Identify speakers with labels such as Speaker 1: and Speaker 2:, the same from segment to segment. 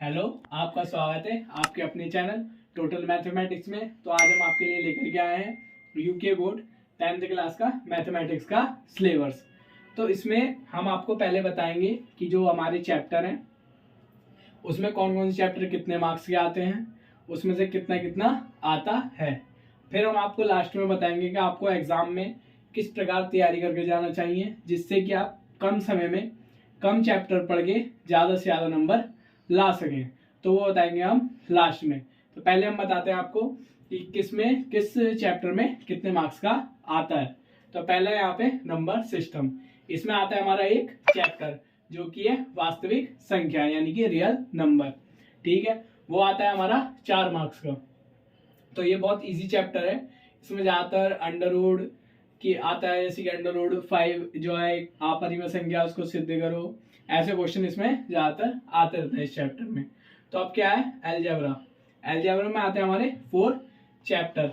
Speaker 1: Hello, आपका स्वागत है आपके अपने चैनल टोटल मैथमेटिक्स में। तो आज हम आपके लिए लेकर के आए हैं यूके बोर्ड 10th क्लास का मैथमेटिक्स का सिलेबस। तो इसमें हम आपको पहले बताएंगे कि जो हमारे चैप्टर हैं उसमें कौन कौन से चैप्टर कितने मार्क्स के आते हैं, उसमें से कितना कितना आता है। फिर हम आपको लास्ट में बताएंगे कि आपको एग्जाम में किस प्रकार तैयारी करके जाना चाहिए, जिससे कि आप कम समय में कम चैप्टर पढ़ के ज़्यादा से ज़्यादा नंबर ला सकें। तो वो बताएंगे हम लास्ट में। तो पहले हम बताते हैं आपको कि किस चैप्टर में कितने मार्क्स का आता है। तो पहले यहाँ पे नंबर सिस्टम, इसमें आता है हमारा एक चैप्टर जो कि है वास्तविक संख्या यानी कि रियल नंबर। ठीक है, वो आता है हमारा 4 मार्क्स का। तो ये बहुत इजी चैप्टर है। इसमें ज्यादातर अंडर रूट की आता है, जैसे कि अंडर रूट 5 जो है अपरिमेय संख्या उसको सिद्ध करो, ऐसे क्वेश्चन इसमें ज्यादातर आते रहते हैं इस चैप्टर में। तो अब क्या है, अलजेब्रा। अलजेब्रा में आते हैं हमारे 4 चैप्टर।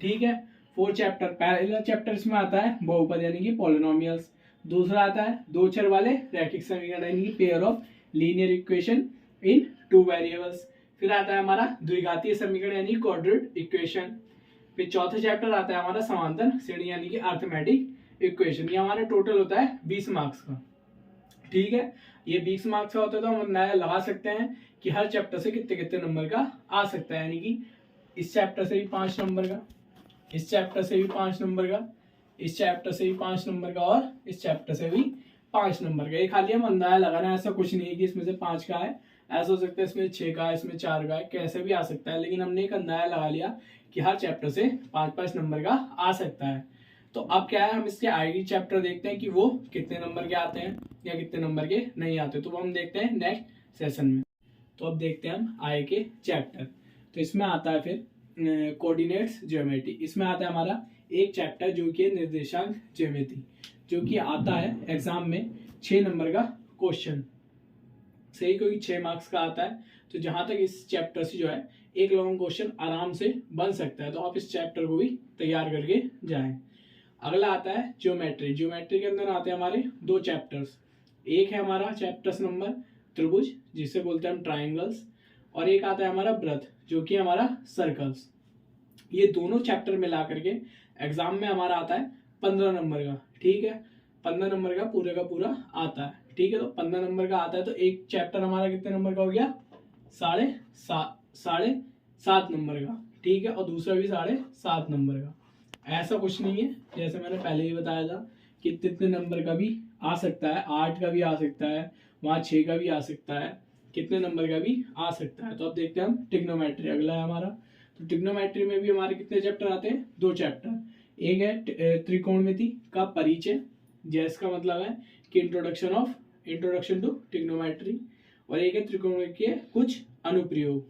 Speaker 1: ठीक है, 4 चैप्टर। पहला चैप्टर इसमें आता है बहुपद यानी कि पॉलिनोमियल्स। दूसरा आता है दो चर वाले रैखिक समीकरण यानी कि pair of linear equation in 2 variables. फिर आता है हमारा द्विघातीय समीकरण यानी क्वाड्रेटिक इक्वेशन। फिर चौथा चैप्टर आता है हमारा समांतर श्रेणी यानी कि अरिथमेटिक इक्वेशन। ये हमारा टोटल होता है 20 मार्क्स का। ठीक है, ये 20 मार्क्स का होता है तो हम अंदाजा लगा सकते हैं कि हर चैप्टर से कितने कितने नंबर का आ सकता है। यानी कि इस चैप्टर से भी 5 नंबर का, इस चैप्टर से भी 5 नंबर का, इस चैप्टर से भी 5 नंबर का और इस चैप्टर से भी 5 नंबर का। ये खाली हम अंदाजा लगाना है, ऐसा कुछ नहीं है कि इसमें से 5 का है, ऐसा हो सकता है इसमें 6 का है, इसमें 4 का है, कैसे भी आ सकता है। लेकिन हमने एक अंदाजा लगा लिया कि हर चैप्टर से 5-5 नंबर का आ सकता है। तो अब क्या है, हम इसके आगे चैप्टर देखते हैं कि वो कितने नंबर के आते हैं या कितने नंबर के नहीं आते। तो वो हम देखते हैं नेक्स्ट सेशन में। तो अब देखते हैं हम आगे के चैप्टर। तो इसमें आता है फिर कोऑर्डिनेट्स ज्योमेट्री। इसमें आता है हमारा एक चैप्टर जो कि निर्देशांक ज्योमेट्री, जो कि आता है एग्जाम में 6 नंबर का क्वेश्चन। सही, क्योंकि 6 मार्क्स का आता है। तो जहां तक इस चैप्टर से जो है एक लॉन्ग क्वेश्चन आराम से बन सकता है, तो आप इस चैप्टर को भी तैयार करके जाएं। अगला आता है ज्योमेट्री। ज्योमेट्री के अंदर आते हैं हमारे 2 चैप्टर्स। एक है हमारा चैप्टर्स नंबर त्रिभुज, जिसे बोलते हैं हम ट्राइंगल्स, और एक आता है हमारा वृत्त जो कि हमारा सर्कल्स। ये दोनों चैप्टर मिला करके एग्जाम में हमारा आता है 15 नंबर का। ठीक है, 15 नंबर का पूरा आता है। ठीक है, तो 15 नंबर का आता है। तो एक चैप्टर हमारा कितने नंबर का हो गया, 7.5 नंबर का। ठीक है, और दूसरा भी 7.5 नंबर का। ऐसा कुछ नहीं है, जैसे मैंने पहले ही बताया था कि कितने नंबर का भी आ सकता है, 8 का भी आ सकता है, वहाँ 6 का भी आ सकता है, कितने नंबर का भी आ सकता है। तो अब देखते हैं हम ट्रिग्नोमेट्री, अगला है हमारा। तो ट्रिग्नोमेट्री में भी हमारे कितने चैप्टर आते हैं, 2 चैप्टर। एक है त्रिकोणमिति का परिचय, जिसका मतलब है कि इंट्रोडक्शन टू ट्रिग्नोमेट्री, और एक है त्रिकोणमिति के कुछ अनुप्रयोग।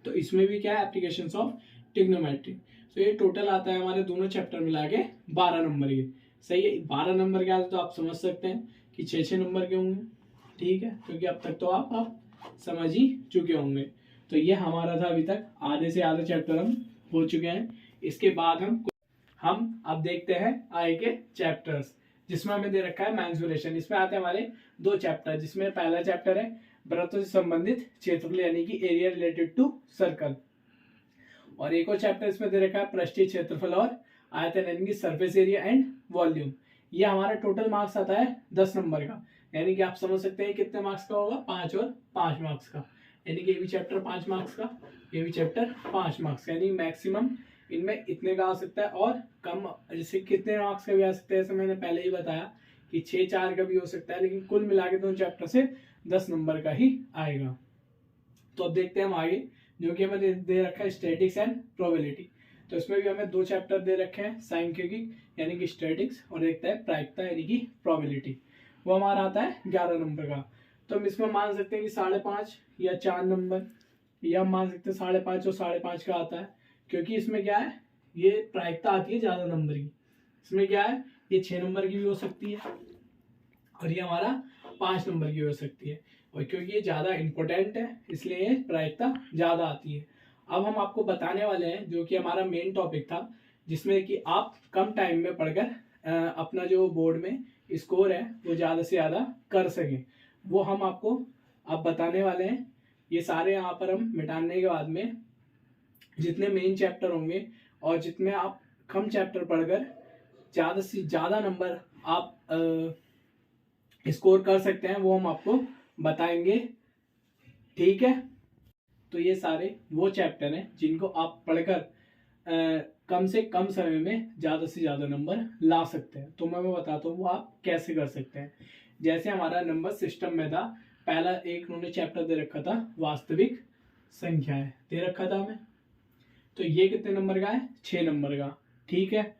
Speaker 1: तो इसमें भी क्या है, एप्लीकेशंस ऑफ ट्रिग्नोमेट्री। तो ये टोटल आता है हमारे दोनों चैप्टर मिला के 12 नंबर के। सही है, 12 नंबर के आते तो आप समझ सकते हैं कि 6-6 नंबर के होंगे। ठीक है, क्योंकि अब तक तो आप समझ ही चुके होंगे। तो ये हमारा था अभी तक, आधे से आधे चैप्टर हम हो चुके हैं। इसके बाद हम अब देखते हैं आगे के चैप्टर्स, जिसमें हमें दे रखा है मेंसुरेशन। इसमें आते हैं हमारे 2 चैप्टर, जिसमें पहला चैप्टर है वृत्तों से संबंधित क्षेत्रफल यानी कि एरिया रिलेटेड टू सर्कल, और एक और चैप्टर इसमें दे रखा है पृष्ठीय क्षेत्रफल और आयतन यानी कि सरफेस एरिया एंड वॉल्यूम। ये हमारा टोटल मार्क्स आता है 10 नंबर का। यानी कि आप समझ सकते हैं कितने मार्क्स का होगा, 5 और 5 मार्क्स का। यानी कि ये भी चैप्टर 5 मार्क्स का, ये भी चैप्टर 5 मार्क्स का। यानी मैक्सिमम इनमें इतने का आ सकता है, और कम जैसे कितने मार्क्स का भी आ सकता है, जैसे मैंने पहले ही बताया कि 6-4 का भी हो सकता है। लेकिन कुल मिला के 2 चैप्टर से 10 नंबर का ही आएगा। तो अब देखते हैं हम आगे, जो कि हमें दे रखा है स्टैटिक्स एंड प्रोबेबिलिटी। तो इसमें भी हमें 2 चैप्टर दे रखे हैं, सांख्यिकी यानी कि स्टैटिक्स, और एक है प्रायिकता यानी कि प्रोबेबिलिटी। वो हमारा आता है 11 नंबर का। तो हम इसमें मान सकते हैं कि 5.5 या 4 नंबर, या हम मान सकते हैं 5.5 और 5.5 का आता है, क्योंकि इसमें क्या है, ये प्रायिकता आती है ज्यादा नंबर की। इसमें क्या है, ये 6 नंबर की भी हो सकती है और ये हमारा 5 नंबर की हो सकती है, और क्योंकि ये ज्यादा इंपॉर्टेंट है इसलिए ये प्रायिकता ज्यादा आती है। अब हम आपको बताने वाले हैं जो कि हमारा मेन टॉपिक था, जिसमें कि आप कम टाइम में पढ़कर अपना जो बोर्ड में स्कोर है वो ज्यादा से ज्यादा कर सकें। वो हम आपको अब बताने वाले हैं ये सारे यहाँ पर हम मिटाने के बाद में जितने मेन चैप्टर होंगे और जितने आप कम चैप्टर पढ़कर ज़्यादा से ज़्यादा नंबर आप स्कोर कर सकते हैं, वो हम आपको बताएंगे। ठीक है, तो ये सारे वो चैप्टर हैं जिनको आप पढ़कर कम से कम समय में ज़्यादा से ज़्यादा नंबर ला सकते हैं। तो मैं बताता हूँ वो आप कैसे कर सकते हैं। जैसे हमारा नंबर सिस्टम में था, पहला एक उन्होंने चैप्टर दे रखा था वास्तविक संख्याएं दे रखा था हमें। तो ये कितने नंबर का है? 6 नंबर का। ठीक है,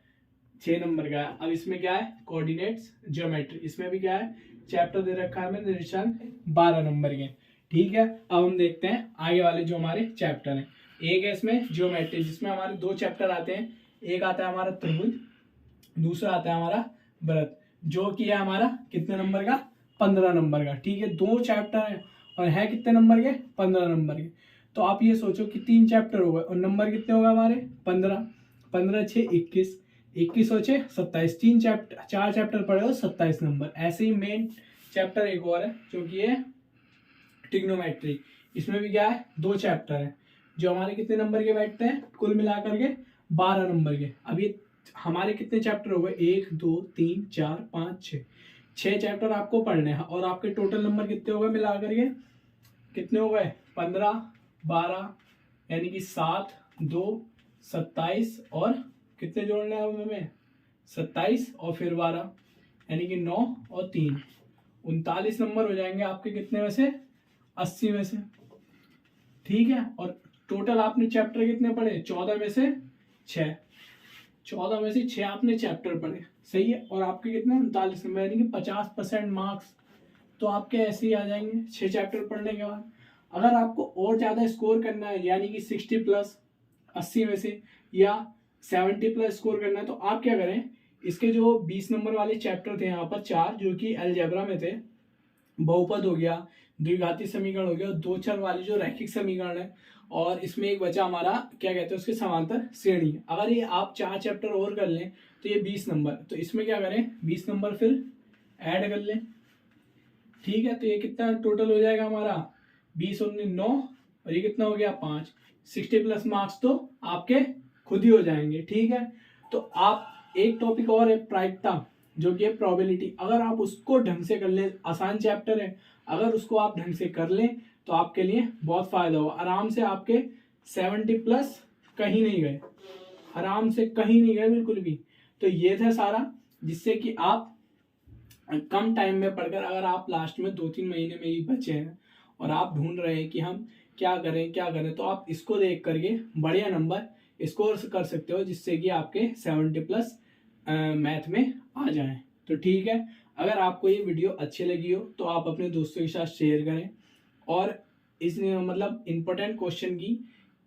Speaker 1: 6 नंबर का है। अब इसमें क्या है? Coordinates geometry. इसमें भी क्या है? चैप्टर दे रखा है हमें निर्देशांक 12 नंबर के। ठीक है, अब हम देखते हैं आगे वाले जो हमारे चैप्टर हैं। एक है इसमें ज्योमेट्री, जिसमें हमारे 2 चैप्टर आते हैं। एक आता है हमारा त्रिभुज, दूसरा आता है हमारा वृत्त, जो कि है हमारा कितने नंबर का? 15 नंबर का। ठीक है, 2 चैप्टर है और है कितने नंबर के? 15 नंबर के। तो आप ये सोचो कि 3 चैप्टर हो गए और नंबर कितने होगा हमारे? 15। 15 6 21, 21 और 6 27। 4 चैप्टर पढ़े हो, 27 नंबर। ऐसे ही मेन चैप्टर एक और है जो कि है ट्रिग्नोमेट्री। इसमें भी क्या है? 2 चैप्टर है जो हमारे कितने नंबर के बैठते हैं? कुल मिलाकर के 12 नंबर के। अब ये हमारे कितने चैप्टर हो गए? 1 2 3 4 5 6। 6 चैप्टर आपको पढ़ने हैं और आपके टोटल नंबर कितने हो गए मिलाकर के? कितने हो गए? 15 12, यानी कि 7 2 27 और कितने जोड़ने हैं अब हमें? 27 और फिर 12, यानी कि 9 और 3 39 नंबर हो जाएंगे आपके। कितने में से? 80 में से। ठीक है, और टोटल आपने चैप्टर कितने पढ़े? 14 में से 6। 14 में से 6 आपने चैप्टर पढ़े। सही है, और आपके कितने? 39 नंबर, यानी कि 50% मार्क्स तो आपके ऐसे ही आ जाएंगे 6 चैप्टर पढ़ने के बाद। अगर आपको और ज़्यादा स्कोर करना है, यानी कि 60 प्लस 80 में से या 70 प्लस स्कोर करना है, तो आप क्या करें? इसके जो 20 नंबर वाले चैप्टर थे यहाँ पर 4, जो कि अलजेब्रा में थे, बहुपद हो गया, द्विघाती समीकरण हो गया, 2 चर वाली जो रैखिक समीकरण है, और इसमें एक बचा हमारा क्या कहते हैं उसके समांतर श्रेणी। अगर ये आप 4 चैप्टर और कर लें तो ये 20 नंबर। तो इसमें क्या करें? 20 नंबर फिर ऐड कर लें। ठीक है, तो ये कितना टोटल हो जाएगा हमारा? 20 और 9, और ये कितना हो गया? 5। 60 प्लस मार्क्स तो आपके खुद ही हो जाएंगे। ठीक है, तो आप एक टॉपिक और है प्रायिकता, जो कि है प्रोबेबिलिटी। अगर आप उसको ढंग से कर ले, आसान चैप्टर है, अगर उसको आप ढंग से कर लें तो आपके लिए बहुत फायदा होगा। आराम से आपके 70 प्लस कहीं नहीं गए, आराम से कहीं नहीं गए बिल्कुल भी। तो ये था सारा, जिससे कि आप कम टाइम में पढ़कर, अगर आप लास्ट में 2-3 महीने में ही बचे हैं और आप ढूंढ रहे हैं कि हम क्या करें, तो आप इसको देख करके बढ़िया नंबर स्कोर कर सकते हो, जिससे कि आपके 70 प्लस मैथ में आ जाएं। तो ठीक है, अगर आपको ये वीडियो अच्छी लगी हो तो आप अपने दोस्तों के साथ शेयर करें, और इस मतलब इम्पोर्टेंट क्वेश्चन की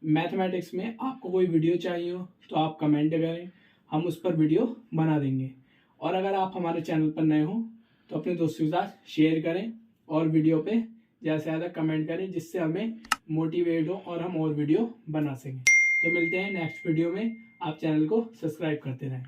Speaker 1: मैथमेटिक्स में आपको कोई वीडियो चाहिए हो तो आप कमेंट करें, हम उस पर वीडियो बना देंगे। और अगर आप हमारे चैनल पर नए हो तो अपने दोस्तों के साथ शेयर करें और वीडियो पे ज़्यादा से ज़्यादा कमेंट करें, जिससे हमें मोटिवेट हो और हम और वीडियो बना सकें। तो मिलते हैं नेक्स्ट वीडियो में। आप चैनल को सब्सक्राइब करते रहें।